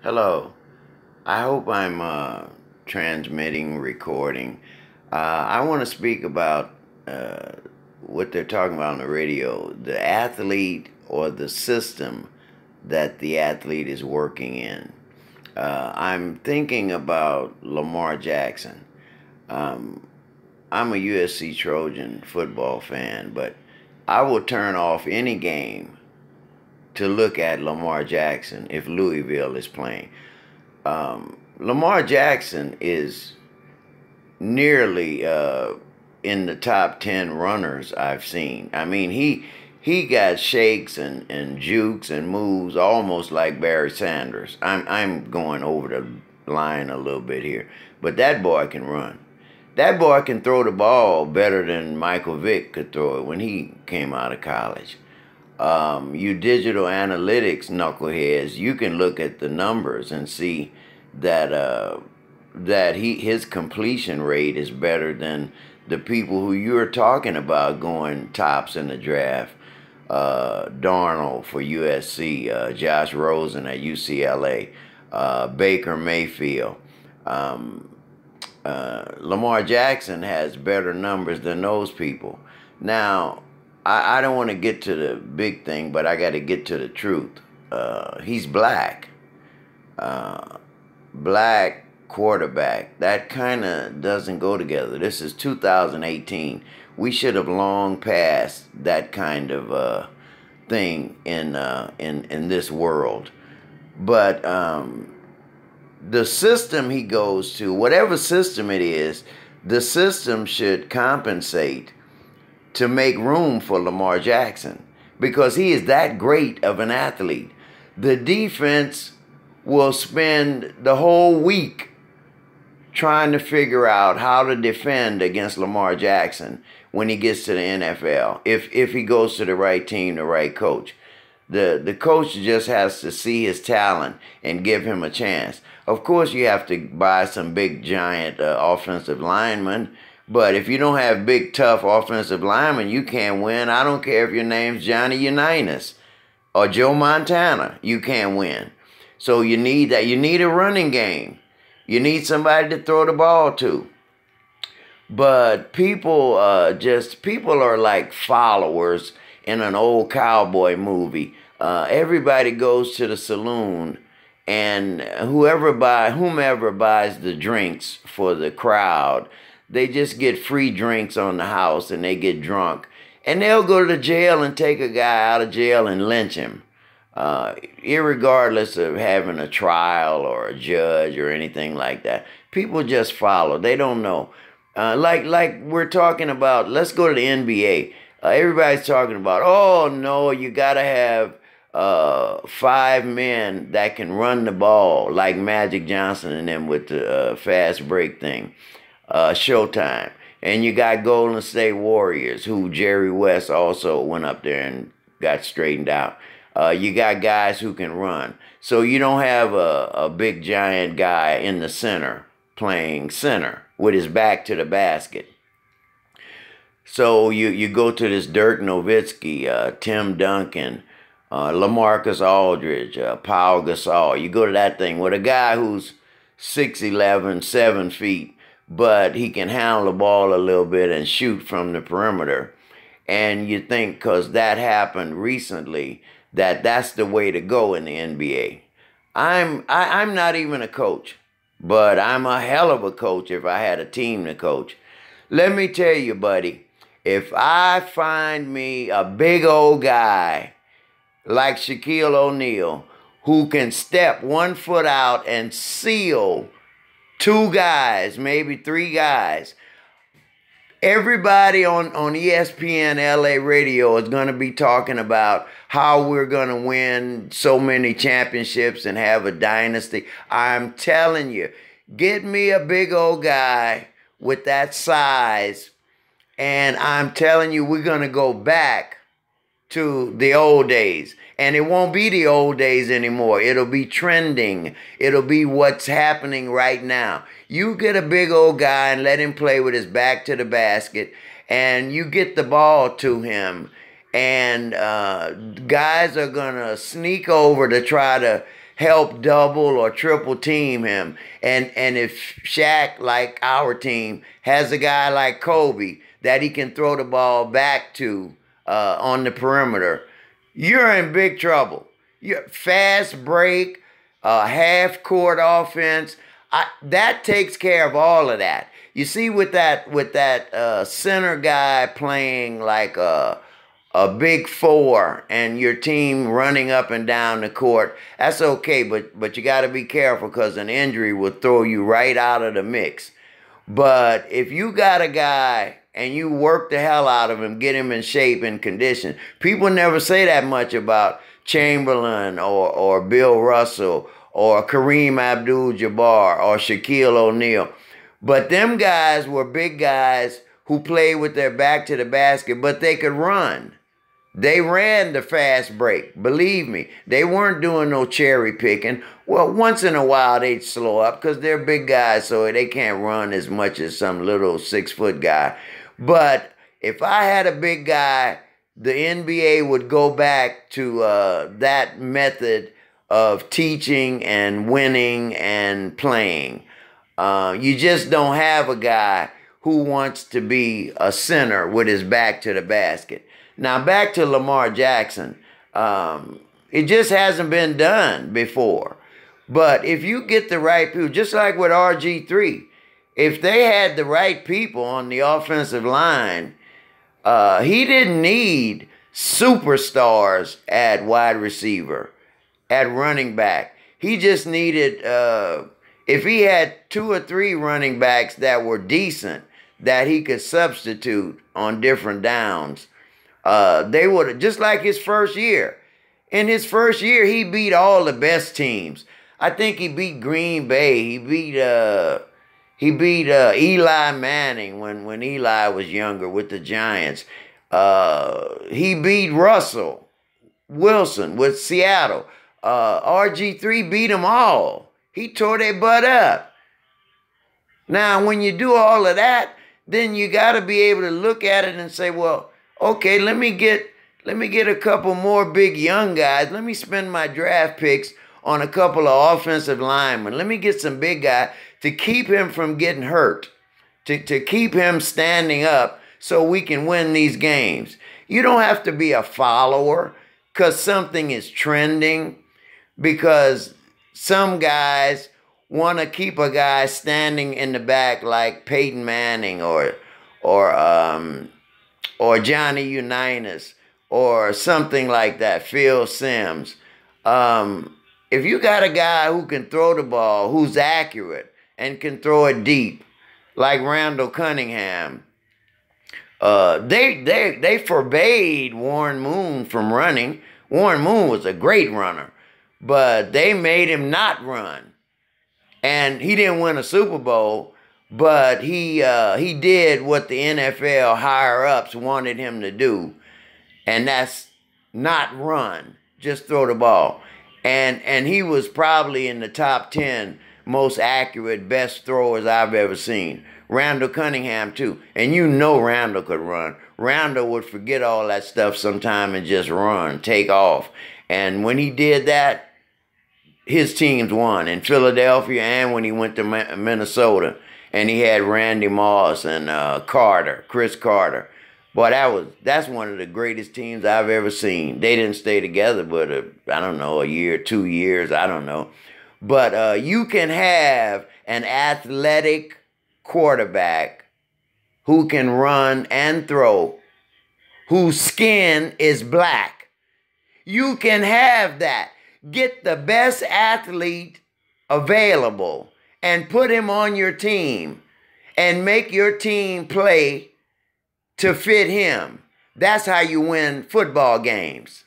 Hello. I hope I'm transmitting, recording. I want to speak about uh, what they're talking about on the radio, the athlete or the system that the athlete is working in. I'm thinking about Lamar Jackson. Um, I'm a USC Trojan football fan, but I will turn off any game to look at Lamar Jackson if Louisville is playing. Lamar Jackson is nearly in the top 10 runners I've seen. I mean, he got shakes and jukes and moves almost like Barry Sanders. I'm going over the line a little bit here, but that boy can run. That boy can throw the ball better than Michael Vick could throw it when he came out of college. You digital analytics knuckleheads, you can look at the numbers and see that his completion rate is better than the people who you're talking about going tops in the draft. Darnold for USC, Josh Rosen at UCLA, Baker Mayfield. Um, Lamar Jackson has better numbers than those people. Now, I don't want to get to the big thing, but I got to get to the truth. He's black. Black quarterback. That kind of doesn't go together. This is 2018. We should have long passed that kind of thing in this world. But the system he goes to, whatever system it is, the system should compensate to make room for Lamar Jackson because he is that great of an athlete. The defense will spend the whole week trying to figure out how to defend against Lamar Jackson when he gets to the NFL. If he goes to the right team, the right coach. The coach just has to see his talent and give him a chance. Of course, you have to buy some big, giant offensive linemen. But if you don't have big, tough offensive linemen, you can't win. I don't care if your name's Johnny Unitas or Joe Montana. You can't win. So you need that. You need a running game. You need somebody to throw the ball to. But people people are like followers in an old cowboy movie. Everybody goes to the saloon, and whomever buys the drinks for the crowd, they just get free drinks on the house and they get drunk. And they'll go to the jail and take a guy out of jail and lynch him. Irregardless of having a trial or a judge or anything like that. People just follow. They don't know. Like we're talking about, let's go to the NBA. Everybody's talking about, oh no, you got to have 5 men that can run the ball like Magic Johnson and them with the fast break thing. Showtime. And you got Golden State Warriors, who Jerry West also went up there and got straightened out. You got guys who can run. So you don't have a big giant guy in the center playing center with his back to the basket. So you go to this Dirk Nowitzki, Tim Duncan, LaMarcus Aldridge, Paul Gasol. You go to that thing with a guy who's 6'11", 7 feet, but he can handle the ball a little bit and shoot from the perimeter. And you think because that happened recently that that's the way to go in the NBA. I'm not even a coach, but I'm a hell of a coach if I had a team to coach. Let me tell you, buddy, if I find me a big old guy like Shaquille O'Neal who can step 1 foot out and seal 2 guys, maybe 3 guys, everybody on ESPN LA radio is going to be talking about how we're going to win so many championships and have a dynasty. I'm telling you, get me a big old guy with that size, and I'm telling you, we're going to go back to the old days. And it won't be the old days anymore. It'll be trending. It'll be what's happening right now. You get a big old guy and let him play with his back to the basket, and you get the ball to him, and guys are going to sneak over to try to help double or triple team him. And if Shaq, like our team, has a guy like Kobe that he can throw the ball back to on the perimeter, you're in big trouble. You're fast break, half court offense. That takes care of all of that. You see, with that center guy playing like a big four and your team running up and down the court, that's okay, but you got to be careful because an injury will throw you right out of the mix. But if you got a guy and you work the hell out of him, get him in shape and condition, people never say that much about Chamberlain or Bill Russell or Kareem Abdul-Jabbar or Shaquille O'Neal. But them guys were big guys who played with their back to the basket, but they could run. They ran the fast break. Believe me, they weren't doing no cherry picking. Well, once in a while they'd slow up because they're big guys, so they can't run as much as some little 6-foot guy. But if I had a big guy, the NBA would go back to that method of teaching and winning and playing. You just don't have a guy who wants to be a center with his back to the basket. Now, back to Lamar Jackson. It just hasn't been done before. But if you get the right people, just like with RG3, if they had the right people on the offensive line, he didn't need superstars at wide receiver, at running back. He just needed, if he had 2 or 3 running backs that were decent, that he could substitute on different downs, they would have, just like his first year. In his first year, he beat all the best teams. I think he beat Green Bay. He beat Eli Manning when Eli was younger with the Giants. He beat Russell Wilson with Seattle. RG3 beat them all. He tore their butt up. Now, when you do all of that, then you got to be able to look at it and say, well, okay, let me get a couple more big young guys. Let me spend my draft picks on a couple of offensive linemen. Let me get some big guys to keep him from getting hurt, to keep him standing up so we can win these games. You don't have to be a follower because something is trending, because some guys want to keep a guy standing in the back like Peyton Manning or Johnny Unitas or something like that, Phil Simms. If you got a guy who can throw the ball, who's accurate and can throw it deep, like Randall Cunningham, they forbade Warren Moon from running. Warren Moon was a great runner, but they made him not run. And he didn't win a Super Bowl, but he did what the NFL higher-ups wanted him to do, and that's not run, just throw the ball. And he was probably in the top 10 most accurate, best throwers I've ever seen. Randall Cunningham, too. And you know Randall could run. Randall would forget all that stuff sometime and just run, take off. And when he did that, his teams won in Philadelphia and when he went to Minnesota. And he had Randy Moss and Chris Carter. Boy, that's one of the greatest teams I've ever seen. They didn't stay together, but I don't know, a year, 2 years, I don't know. But you can have an athletic quarterback who can run and throw, whose skin is black. You can have that. Get the best athlete available and put him on your team and make your team play to fit him. That's how you win football games.